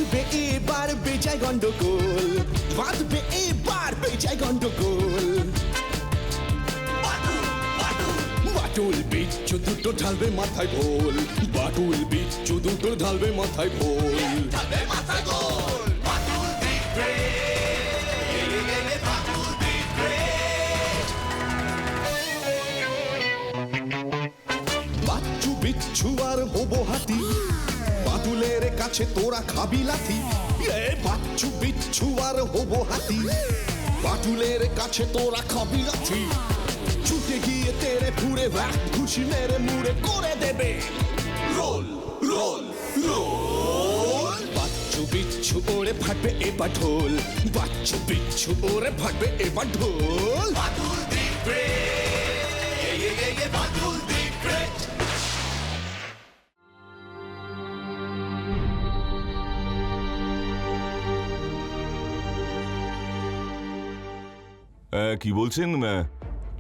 বাঁধবে এবার বেজায় গন্ডগোল, বাঁধবে এবার বেজায় গন্ডগোল। বাটুল বিচ্ছু দুটো ঢালবে মাথায় ভোল, বাটুল বিচ্ছু দুটো ঢালবে মাথায় ভোল। বাচ্চু বিচ্ছু আর হবো হাতি, বাদুলের কাছে তোরা খাবি লাথি। বাচ্চু বিচ্ছু আর হবো হাতি, বাদুলের কাছে তোরা খাবি লাথি। ছুটে গিয়ে তেরে ফুড়ে ঘুষি মেরে মুড়ে করে দেবে রোল রোল রোল। বাচ্চু বিচ্ছু ওরে ফাটবে এবার ঢোল, বাচ্চু বিচ্ছু ওরে ফাটবে এবার ঢোল। বাদুল দিবে বাদুল দিবে। কি বলছেন?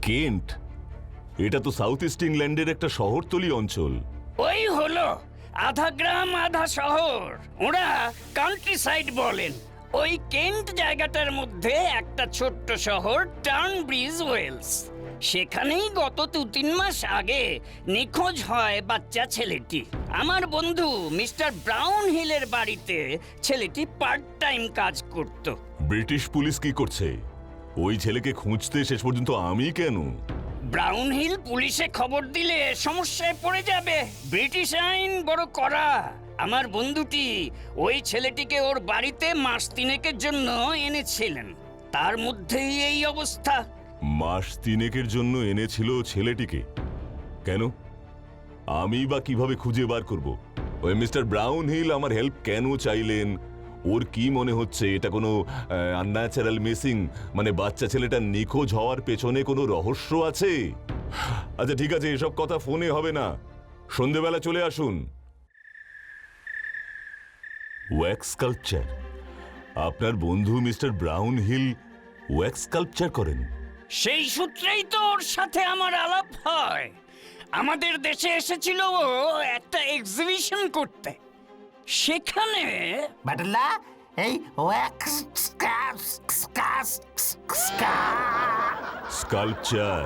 কেন্ট? এটা তো সাউথ ইস্ট ইংল্যান্ডের একটা শহরতলি অঞ্চল। ওই হলো আধা গ্রাম আধা শহর, ওরা কান্ট্রি সাইড বলেন। ওই কেন্ট জায়গাটার মধ্যে একটা ছোট্ট শহর টার্নব্রিজ ওয়েলস। সেখানেই গত 2-3 মাস আগে নিখোঁজ হয় বাচ্চা ছেলেটি। আমার বন্ধু মিস্টার ব্রাউন হিলের বাড়িতে ছেলেটি পার্ট টাইম কাজ করত। ব্রিটিশ পুলিশ কি করছে? ওই ছেলেকে খুঁজতে শেষ পর্যন্ত আমি কেন? ব্রাউন হিল পুলিশে খবর দিলে সমস্যায় পড়ে যাবে। ব্রিটিশ আইন বড় কড়া। আমার বন্ধুটি ওই ছেলেটিকে ওর বাড়িতে মাস 3 জন্য এনেছিলেন, তার মধ্যেই এই অবস্থা। মাস 3 জন্য এনেছিল ছেলেটিকে? কেন? আমি বা কিভাবে খুঁজে বার করব? ওই মিস্টার ব্রাউন হিল আমার হেল্প কেন চাইলেন? ওর কি মনে হচ্ছে এটা কোনো আনন্যাচারাল মিসিং, মানে বাচ্চা ছেলেটা নিখোঁজ হওয়ার পেছনে কোনো রহস্য আছে? আচ্ছা ঠিক আছে, এসব কথা ফোনে হবে না, সন্ধেবেলা চলে আসুন। Wax sculpture? আপনার বন্ধু Mr Brown Hill wax sculpture করেন? সেই সূত্রেই তো ওর সাথে আমার আলাপ হয়। আমাদের দেশে এসেছিল ও একটা এক্সিবিশন করতে। সেখানে বাটুল্লা এই স্কাল্পচার,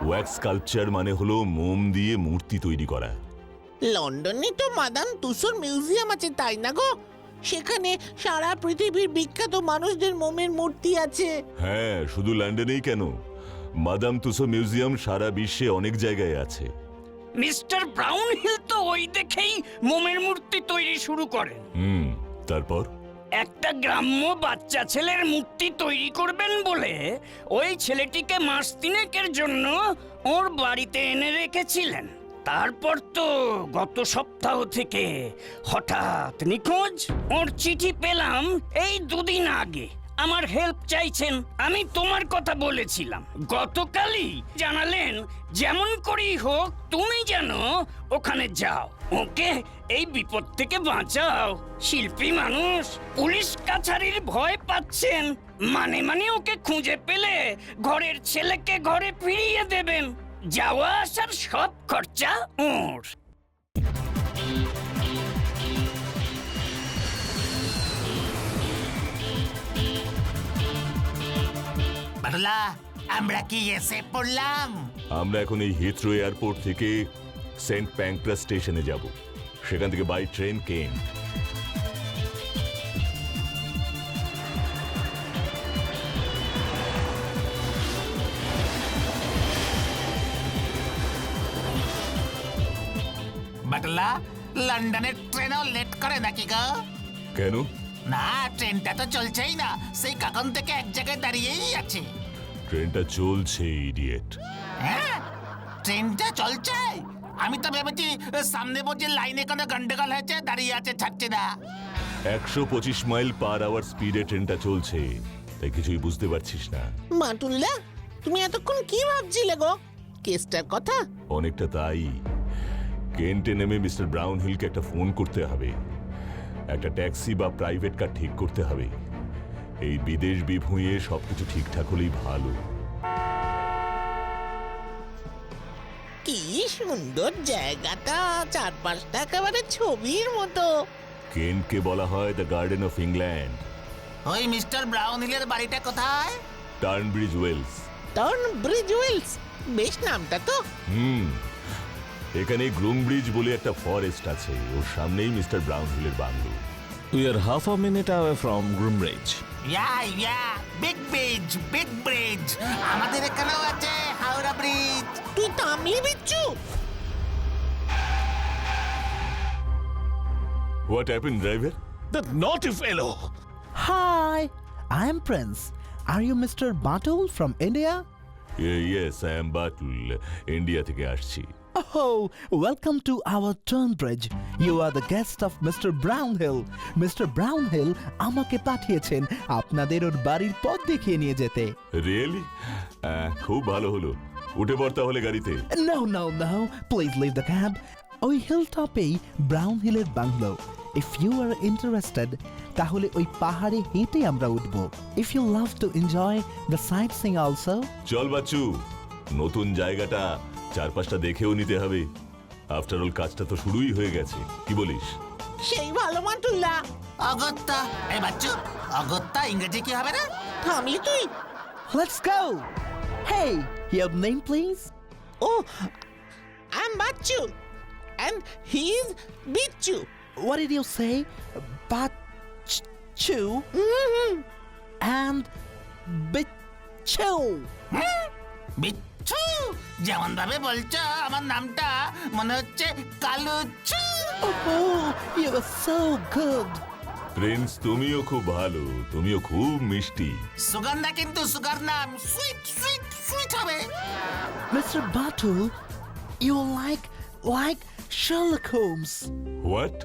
ওয়্যাক্স স্কাল্পচার মানে হলো মোম দিয়ে মূর্তি তৈরি করা। লন্ডনে তো মাদাম তুসোর মিউজিয়াম আছে, তাই না গো? সেখানে সারা পৃথিবীর বিখ্যাত মানুষদের মোমের মূর্তি আছে। হ্যাঁ, শুধু লন্ডনেই কেন, মাদাম তুসো মিউজিয়াম সারা বিশ্বে অনেক জায়গায় আছে। মিস্টার ব্রাউন হিল তো ওই দেখেই মোমের মূর্তি তৈরি শুরু করেন। তারপর একটা গ্রাম্য বাচ্চা ছেলের মূর্তি তৈরি করবেন বলে ওই ছেলেটিকে মাস 3 জন্য ওর বাড়িতে এনে রেখেছিলেন। তারপর তো গত সপ্তাহ থেকে হঠাৎ নিখোঁজ। ওর চিঠি পেলাম এই 2 দিন আগে। আমার হেল্প চাইছেন। আমি তোমার কথা বলেছিলাম, গতকালই জানালেন যেমন করেই হোক তুমি যেন ওখানে যাও, ওকে এই বিপদ থেকে বাঁচাও। শিল্পী মানুষ, পুলিশ কাছারির ভয় পাচ্ছেন, মানে ওকে খুঁজে পেলে ঘরের ছেলেকে ঘরে ফিরিয়ে দেবেন। যাওয়া আসার সব খরচা ওর। বাটুল্লা আমরা কি এসে পড়লাম? আমরা এখন এই হিথ্রো এয়ারপোর্ট থেকে সেন্ট প্যাঙ্ক্রাস স্টেশনে যাব, সেখান থেকে বাই ট্রেন কেন্ট। বাটুল্লা লন্ডনের ট্রেনও লেট করে নাকি গো? কেন? না, ট্রেনটা তো চলছেই না, সেই কখন থেকে এক জায়গায় দাঁড়িয়েই আছে। ট্রেনটা চলছে ইডিয়েট। হ্যাঁ, ট্রেনটা চলছে? আমি তো ভেবেছি সামনে বুঝি লাইনে কোনো গন্ডগোল হয়েছে, দাঁড়িয়ে আছে, ছাড়ছে না। 125 মাইল পার আওয়ার স্পিডে ট্রেনটা চলছে, তাই কিছুই বুঝতে পারছিস না। মাটুল্লা, তুমি এতক্ষণ কি ভাবছিলে গো? কেসটার কথা? অনেকটা তাই। কেন্টে নেমে মিস্টার ব্রাউন হিলকে একটা ফোন করতে হবে, একটা ট্যাক্সি বা প্রাইভেট কার ঠিক করতে হবে। এই বিদেশ বিভুঁইয়ে সবকিছু ঠিকঠাক হলেই ভালো। কি সুন্দর জায়গাটা, চারপাশটা একেবারে ছবির মতো। কেন্টকে বলা হয় দ্য গার্ডেন অফ ইংল্যান্ড। ওই মিস্টার ব্রাউন হিলের বাড়িটা কোথায়? টার্নব্রিজ ওয়েলস। টার্ন ব্রিজ উইলস, বেশ নামটা তো। এখানে গ্রুমব্রিজ বলে একটা ফরেস্ট আছে, ওর সামনেই মিস্টার ব্রাউন হিলের বাংলো। We are half a minute away from Groombridge. Ya big bridge. আমাদের এখানেও আছে হাওড়া ব্রিজ। তুই থামলি বিচ্ছু? What happen driver? That naughty fellow! Hi, I am Prince. Are you Mr. Batul from India? Yes, I am Batul, India থেকে আসছি। Oh, welcome to our Turnbridge. You are the guest of Mr. Brownhill. Mr. Brownhill আমাকে পাঠিয়েছেন আপনাদের ওর বাড়ির পথ দেখিয়ে নিয়ে যেতে। রিয়েলি? খুব ভালো হলো, উঠে পড় তাহলে গাড়িতে। No. Please leave the cab. ওই হিলটপেই ব্রাউন হিলের বাংলো। If you are interested, তাহলে ওই পাহাড়ে হেঁটে আমরা উঠব। If you love to enjoy the sightseeing also. চল বাচ্চু, নতুন জায়গাটা চারপাশটা দেখেও নিতে হবে। আফটার অল কাজটা তো শুরুই হয়ে গেছে, কি বলিস? সেই ভালো মাটুল্লা। অগত্যা। এই বাচ্চু, অগত্যা ইংরেজি কি হবে না? থামলি তুই? Let's go. Hey, your name please? Oh, I'm Bachu. And he's Bichu. What did you say? Bachu and Bichu. বিচ্ছু, যেমন ভাবে বলছো আমার নামটা মনে হচ্ছে কালুচ্ছু। Oh, you are so good. Prince, তুমিও খুব ভালো, তুমিও খুব মিষ্টি। সুগন্ধা কিন্তু সুগার নাম সুইট হবে। Mr. Batul, you like Sherlock Holmes. What?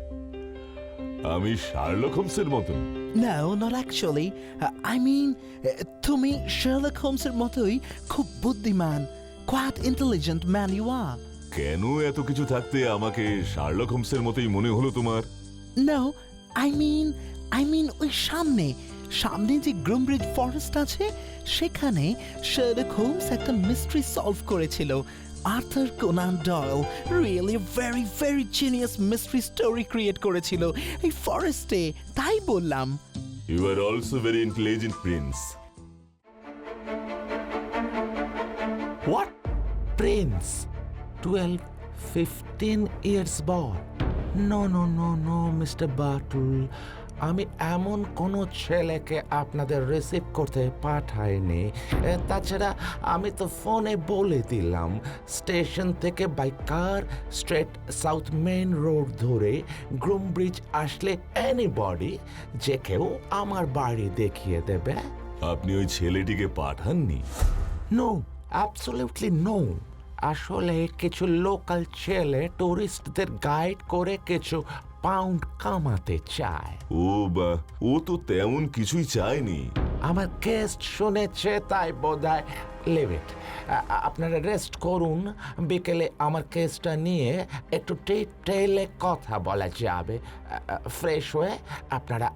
আমি শার্লক হোমসের মতন? No, not actually. I mean, তুমি Sherlock Holmes-এর মতোই খুব বুদ্ধিমান, quite intelligent man you are. কেন এত কিছু থাকতে আমাকে শার্লক হোমসের মতোই মনে হলো তোমার? No, I mean ওই সামনে যে গ্রুমব্রিজ ফরেস্ট আছে, সেখানে শার্লক হোমস একটা মিস্ট্রি সলভ করেছিল। Arthur Conan Doyle really very genius mystery story create করেছিল এই ফরেস্টে, তাই বললাম। You are also very intelligent prince. What? Prince? 12, 15 years boy? No, Mr. Batul. আমি এমন কোনো ছেলেকে আপনাদের রিসিভ করতে পাঠাইনি। তাছাড়া আমি তো ফোনে বলে দিলাম স্টেশন থেকে by car straight south main road ধরে গ্রুমব্রিজ আসলে এনিবডি যে কেউ আমার বাড়ি দেখিয়ে দেবে। আপনি ওই ছেলেটিকে পাঠাননি? No, absolutely no. আসলে কিছু লোকাল ছেলে টুরিস্টদের গাইড করে কিছু পাউন্ড কামাতে চায়। ও তো তেমন কিছুই চায়নি। আমার গেস্ট শুনেছে তাই বোধহয়। Leave it. আপনারা রেস্ট করুন, বিকেলে আমার কেসটা নিয়ে একটু ডিটেইলে কথা বলা যাবে। ফ্রেশ হয়ে আপনারা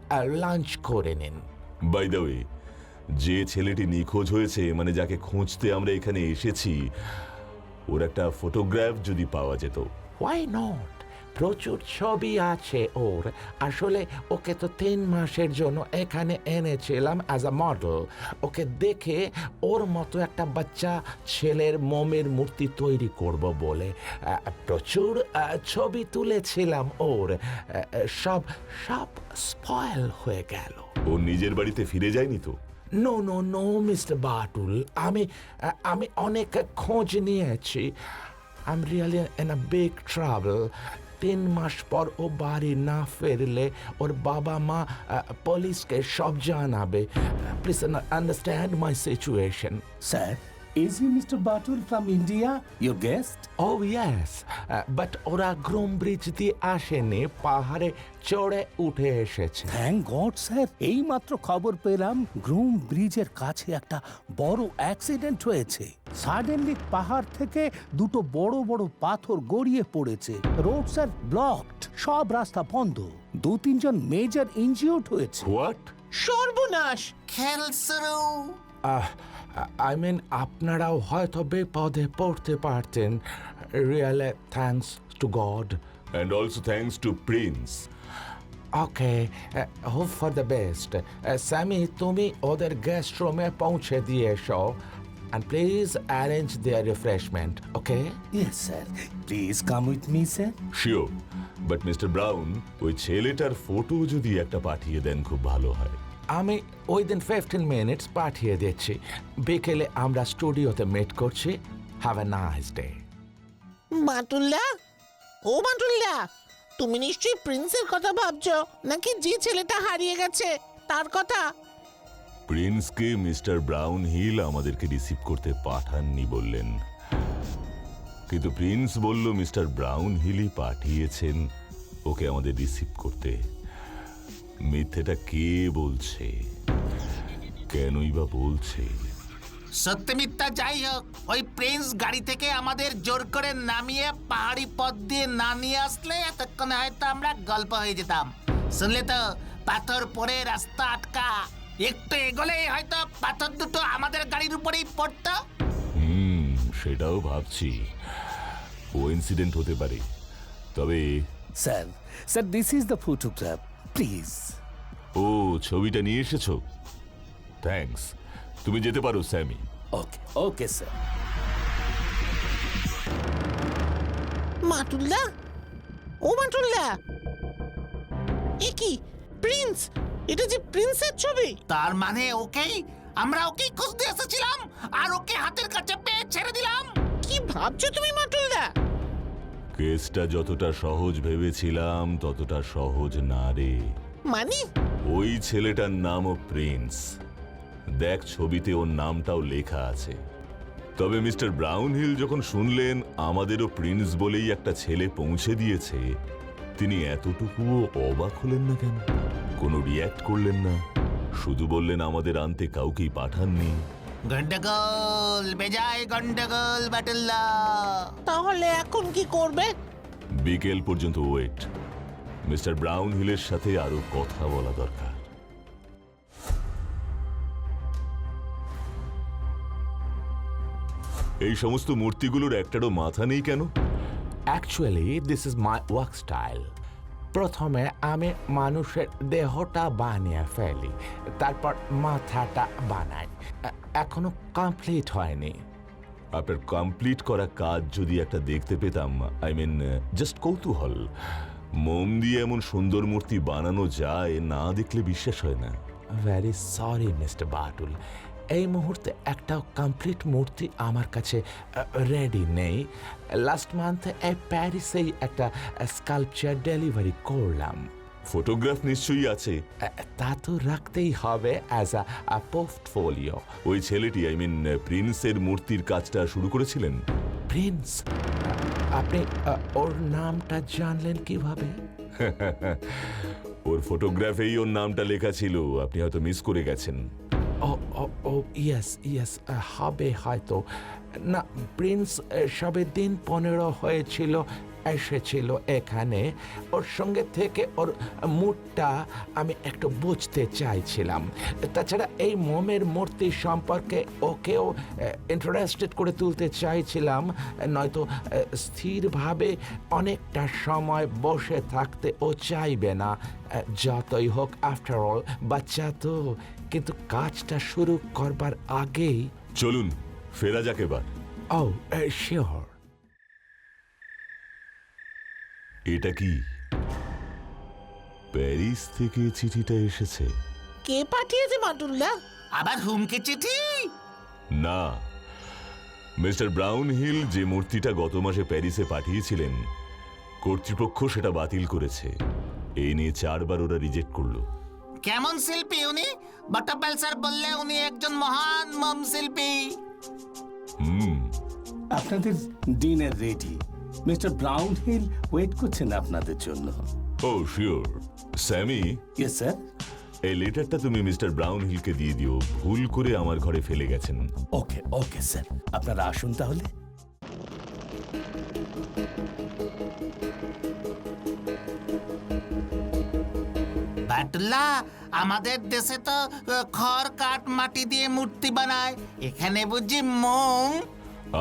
লাঞ্চ করে নিন। বাই দ্য ওয়ে, যে ছেলেটি নিখোঁজ হয়েছে, মানে যাকে খুঁজতে আমরা এখানে এসেছি, ওর একটা ফটোগ্রাফ যদি পাওয়া যেত। Why not? প্রচুর ছবি আছে ওর। আসলে ওকে তো 3 মাসের জন্য এখানে এনেছিলাম অ্যাজ আ মডেল। ওকে দেখে ওর মতো একটা বাচ্চা ছেলের মোমের মূর্তি তৈরি করব বলে প্রচুর ছবি তুলেছিলাম ওর। সব স্পয়েল হয়ে গেল। ও নিজের বাড়িতে ফিরে যায়নি তো? নো মিস্টার বাটুল, আমি অনেক খোঁজ নিয়েছি। I'm really in a big trouble. 3 মাস পর ও বাড়ি না ফিরলে ওর বাবা মা পুলিশকে সব জানাবে। Please understand my situation. Sir, is he Mr. Batul from India, your guest? Oh yes, but ওরা গ্রুমব্রিজ দিয়ে আসেনি, পাহাড়ে চড়ে উঠে এসেছে। থ্যাংক গড স্যার, এই মাত্র খবর পেলাম গ্রুম ব্রিজের কাছে একটা বড় অ্যাক্সিডেন্ট হয়েছে। সাডেনলি পাহাড় থেকে দুটো বড় পাথর গড়িয়ে পড়েছে। রোড স্যার ব্লকড, সব রাস্তা বন্ধ। 2-3 জন মেজর ইনজিউর্ড হয়েছে। হোয়াট? সর্বনাশ! খেল শুরু। আই মিন আপনারাও হয়তো বিপদে পড়তে পারতেন। Really thanks to God. And also thanks to prince. Okay, hope for the best. Sammy, তুমি ওদের গেস্ট রুমে পৌঁছে দিয়ে এসো and please arrange there refreshment, okay? Yes sir, please come with me sir. Sure, but mister Brown, ওই ছেলেটার photo যদি একটা পাঠিয়ে দেন খুব ভালো হয়। আমি উইদিন 15 মিনিটস পাঠিয়ে দিচ্ছি। বিকেলে আমরা স্টুডিওতে মিট করছি। Have a nice day. Matulla, ও মাটুল্লা, তুমি নিশ্চয়ই প্রিন্সের কথা ভাবছো, নাকি যে ছেলেটা হারিয়ে গেছে তার কথা? প্রিন্সকে মিস্টার ব্রাউন হিল আমাদেরকে রিসিভ করতে পাঠাননি বললেন, কিন্তু প্রিন্স বলল মিস্টার ব্রাউন হিলই পাঠিয়েছেন ওকে আমাদের রিসিভ করতে। মিথ্যেটা কে বলছে, কেনই বা বলছে? সত্যি মিথ্যা যাই হোক, ওই প্রিন্স গাড়ি থেকে আমাদের জোর করে নামিয়ে পাহাড়ি পথ দিয়ে না নিয়ে আসলে এতক্ষণে হয়তো আমরা গল্প হয়ে যেতাম। শুনলে তো, পাথর পড়ে রাস্তা আটকা, একটু এগোলেই হয়তো পাথর দুটো আমাদের গাড়ির উপরেই পড়তো। সেটাও ভাবছি, ও ইনসিডেন্ট হতে পারে। তবে sir, sir this is the photograph, please. ও ছবিটা নিয়ে এসেছো? থ্যাঙ্কস, তুমি যেতে পারো স্যামি। ওকে ওকে স্যার। মাটুল্লা, ও মাটুল্লা, এ কি প্রিন্স? এটা যে প্রিন্সের ছবি। তার মানে ওকেই, আমরা ওকেই খুঁজতে এসেছিলাম আর ওকে হাতের কাছে পেয়ে ছেড়ে দিলাম। কি ভাবছো তুমি মাটুল্লা? কেসটা যতটা সহজ ভেবেছিলাম ততটা সহজ না রে। মানে? ওই ছেলেটার নামও প্রিন্স। দেখ, ছবিতে ওর নামটাও লেখা আছে। তবে মিস্টার ব্রাউন হিল যখন শুনলেন আমাদেরও প্রিন্স বলেই একটা ছেলে পৌঁছে দিয়েছে, তিনি এতটুকুও অবাক হলেন না কেন? কোনো রিয়্যাক্ট করলেন না, শুধু বললেন আমাদের আনতে কাউকেই পাঠাননি। গন্ডগোল বেজায়, গন্ডগোল বাটুল্লা। তাহলে এখন কি করবে? বিকেল পর্যন্ত ওয়েট। মিস্টার ব্রাউন হিলের সাথে আরো কথা বলা দরকার। এই সমস্ত মূর্তিগুলোর একটারও মাথা নেই কেন? Actually this is my work style. প্রথমে আমি মানুষের দেহটা বানিয়ে ফেলি, তারপর মাথাটা বানাই। এখনো কমপ্লিট হয়নি। আপনার কমপ্লিট করা কাজ যদি একটা দেখতে পেতাম, আই মিন জাস্ট কৌতূহল। মোম দিয়ে এমন সুন্দর মূর্তি বানানো যায়, না দেখলে বিশ্বাস হয় না। ভেরি সরি মিস্টার বাটুল, এই মুহূর্তে একটা কমপ্লিট মূর্তি আমার কাছে রেডি নেই। লাস্ট মান্থে এই প্যারিসেই একটা স্কাল্পচার ডেলিভারি করলাম। ফটোগ্রাফ নিশ্চয়ই আছে। তা তো রাখতেই হবে অ্যাজ আ পোর্টফোলিও। ওই ছেলেটি, আই মিন প্রিন্সের মূর্তির কাজটা শুরু করেছিলেন। প্রিন্স? আপনি ওর নামটা জানলেন কিভাবে? ওর ফটোগ্রাফেই ওর নামটা লেখা ছিল, আপনি হয়তো মিস করে গেছেন। ও ও ও ইয়েস ইয়েস, হবে হয়তো। না, প্রিন্স সবে দিন 15 হয়েছিল এসেছিল এখানে। ওর সঙ্গে থেকে ওর মুডটা আমি একটু বুঝতে চাইছিলাম। তাছাড়া এই মোমের মূর্তি সম্পর্কে ওকেও ইন্টারেস্টেড করে তুলতে চাইছিলাম, নয়তো স্থিরভাবে অনেকটা সময় বসে থাকতে ও চাইবে না। যতই হোক, আফটার অল বাচ্চা তো। কিন্তু কাজটা শুরু করবার আগেই চলুন ফেরা যাক এবার। ও শিওর। এটা কি প্যারিস থেকে চিঠিটা এসেছে? কে পাঠিয়েছে মাটুল্লা? আবার হুমকি চিঠি? না, মিস্টার ব্রাউন হিল যে মূর্তিটা গত মাসে প্যারিসে পাঠিয়েছিলেন, কর্তৃপক্ষ সেটা বাতিল করেছে। এই নিয়ে 4 বার ওরা রিজেক্ট করলো। কেমন শিল্পী উনি? বটপাল স্যার বললে উনি একজন মহান মোম শিল্পী। আপনাদের dinner ready. Mister Brown hill wait করছেন আপনাদের জন্য। Oh sure. Sammy, yes sir. এই লেটারটা তুমি মিস্টার ব্রাউন হিলকে দিয়ে দিও, ভুল করে আমার ঘরে ফেলে গেছেন। ওকে ওকে স্যার, আপনারা আসুন তাহলে। বাটুল্লা, আমাদের দেশে তো খড় কাঠ মাটি দিয়ে মূর্তি বানায়, এখানে বুঝি মোম?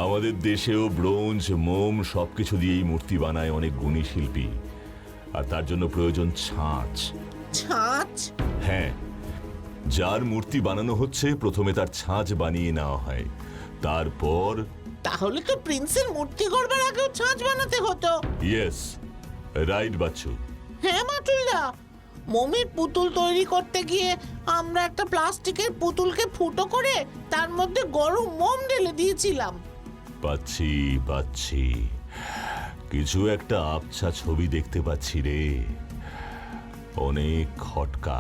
আমাদের দেশেও ব্রোঞ্জ, মোম সবকিছু দিয়েই মূর্তি বানায় অনেক গুণী শিল্পী। আর তার জন্য প্রয়োজন ছাঁচ। ছাঁচ? হ্যাঁ, যার মূর্তি বানানো হচ্ছে প্রথমে তার ছাঁচ বানিয়ে নেওয়া হয়, তারপর তাহলে তো প্রিন্সের মূর্তি গড়বার আগেও ছাঁচ বানাতে হতো। Yes, right Bachchu. হ্যাঁ মাটুলদা, মোমের পুতুল তৈরি করতে গিয়ে আমরা একটা প্লাস্টিকের পুতুলকে ফুটো করে তার মধ্যে গরম মোম ঢেলে দিয়েছিলাম। পাচ্ছি পাচ্ছি, কিছু একটা আবছা ছবি দেখতে পাচ্ছি রে। অনেক খটকা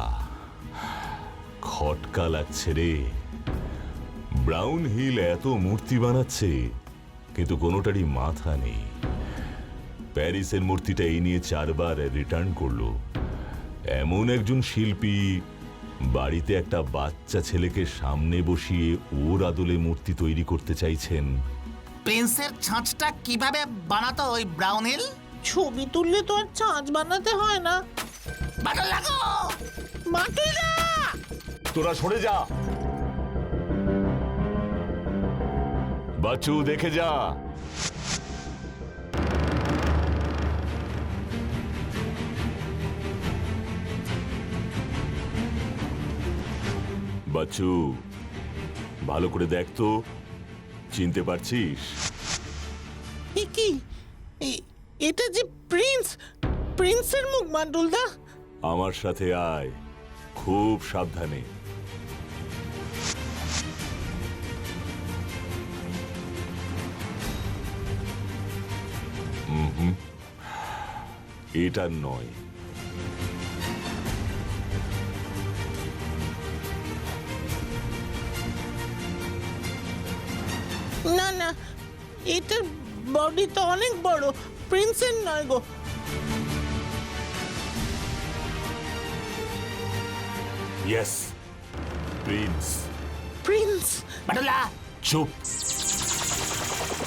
খটকা লাগছে রে। ব্রাউন হিল এত মূর্তি বানাচ্ছে কিন্তু কোনোটারই মাথা নেই। প্যারিসের মূর্তিটা এই নিয়ে 4 বার রিটার্ন করলো। এমন একজন শিল্পী বাড়িতে একটা বাচ্চা ছেলেকে সামনে বসিয়ে ওর আদলে মূর্তি তৈরি করতে চাইছেন। প্রিন্সের ছাঁচটা কিভাবে বানাতো ওই ব্রাউন হিল? ছবি তুললে তো আর ছাঁচ বানাতে হয় না। বাটুল লাগো! মাটুলদা! তোরা সরে যা, বাচ্চু দেখে যা। বাচ্চু, ভালো করে দেখ তো, চিনতে পারছিস? এ কি? এটা যে প্রিন্সের মুখ মাটুলদা। আমার সাথে আয়, খুব সাবধানে। এটা নয়। না না, এটার বডি তো অনেক বড়, প্রিন্সের নয় গো। Yes, prince. প্রিন্স? বাটুলা! চুপ,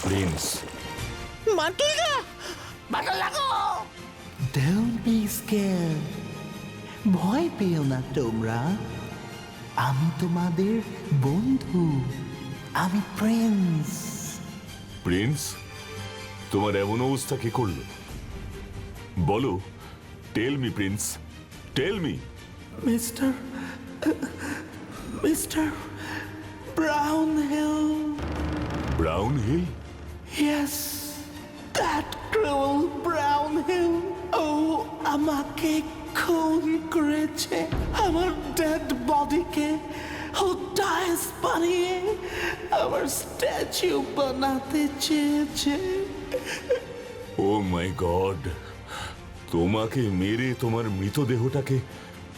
প্রিন্স। মাটুলদা! বাটুল লাগো! Don't be scared. ভয় পেও না তোমরা, আমি তোমাদের বন্ধু, আমি প্রিন্স। প্রিন্স, তোমার এমন অবস্থা কি করলো বলো? Tell me prince, tell me. Mr Brown Hill. Brown Hill? Yes, that cruel Brown Hill. Oh, আমাকে খুন করেছে, আমার ডেড বডিকে ও ডাইস বানিয়ে আমার স্ট্যাচু বানাতে চেয়েছে। ও মাই গড, তোমাকে মেরে তোমার মৃতদেহটাকে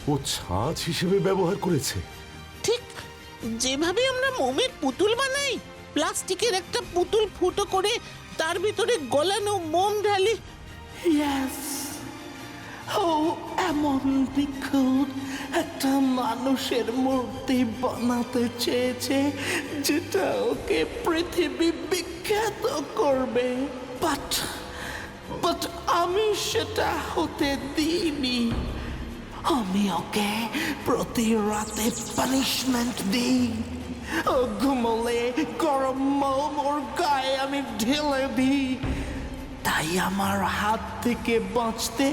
ও ছাঁচ হিসেবে ব্যবহার করেছে। ঠিক যেভাবে আমরা মোমের পুতুল বানাই, প্লাস্টিকের একটা পুতুল ফুটো করে তার ভিতরে গলানো মোম ঢালি। Yes. ও এমন নিখুঁত একটা মানুষের মূর্তি বানাতে চেয়েছে যেটা ওকে পৃথিবী বিখ্যাত করবে, বাট আমি সেটা হতে দিইনি। আমি ওকে প্রতি রাতে পানিশমেন্ট দিই। ও ঘুমোলে গরম মোম ওর গায়ে আমি ঢেলে দিই। তাই আমার হাত থেকে বাঁচতে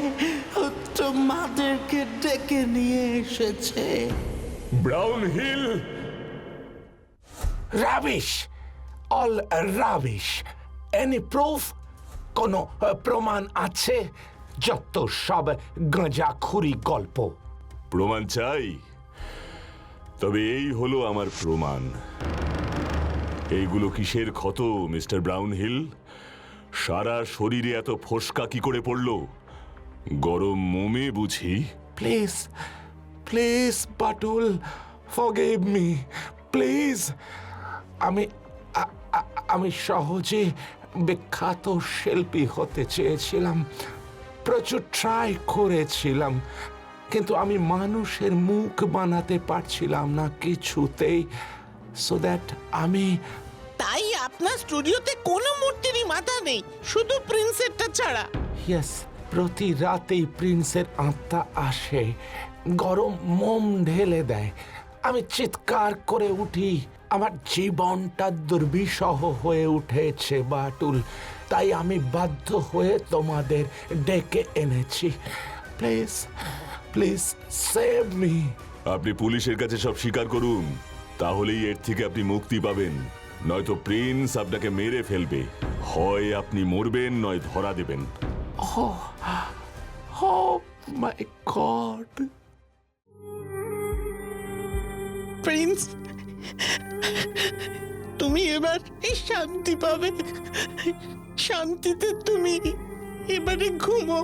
ও তোমাদেরকে ডেকে নিয়ে এসেছে। Brown Hill? Rubbish, all rubbish. Any proof? কোনো প্রমাণ আছে? যত সব গাঁজাখুরি গল্প। প্রমাণ চাই? তবে এই হলো আমার প্রমাণ। এইগুলো কিসের ক্ষত মিস্টার ব্রাউন হিল? সারা শরীরে এত ফোসকা কি করে পড়লো? গরম মোমে বুঝি? Please please Batul, forgive me please. আমি সহজে বিখ্যাত শিল্পী হতে চেয়েছিলাম, প্রচুর ট্রাই করেছিলাম, কিন্তু আমি মানুষের মুখ বানাতে পারছিলাম না কিছুতেই। সো দ্যাট আমি তাই আপনার স্টুডিওতে কোনো মূর্তিরই মাথা নেই, শুধু প্রিন্সেরটা ছাড়া। ইয়েস, প্রতি রাতেই প্রিন্সের আত্মা আসে, গরম মোম ঢেলে দেয়। আমি চিৎকার করে উঠি, আমার জীবনটা দুর্বিষহ হয়ে উঠেছে বাটুল, তাই আমি বাধ্য হয়ে তোমাদের ডেকে এনেছি। Please please save me. আপনি পুলিশের কাছে সব স্বীকার করুন, তাহলেই এর থেকে আপনি মুক্তি পাবেন। নয়তো প্রিন্স আপনাকে মেরে ফেলবে। হয় আপনি মরবেন, নয় ধরা দেবেন। Oh my God! প্রিন্স, তুমি এবার শান্তি পাবে। শান্তিতে তুমি এবারে ঘুমো।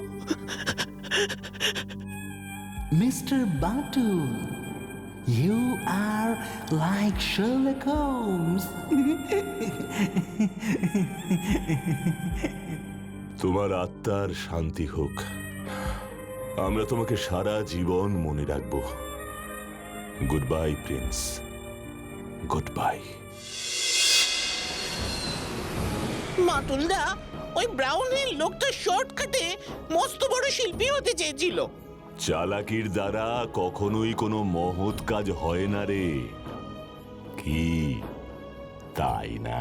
Mr. Batul, you are like Sherlock Holmes. তোমার আত্মার শান্তি হোক। আমরা তোমাকে সারা জীবন মনে রাখবো। Goodbye prince, goodbye. মাটুলদা, ওই ব্রাউনের লোকটা শর্টকাটে মস্ত বড় শিল্পী হতে চেয়েছিল। চালাকির দ্বারা কখনোই কোনো মহৎ কাজ হয় না রে, কি তাই না?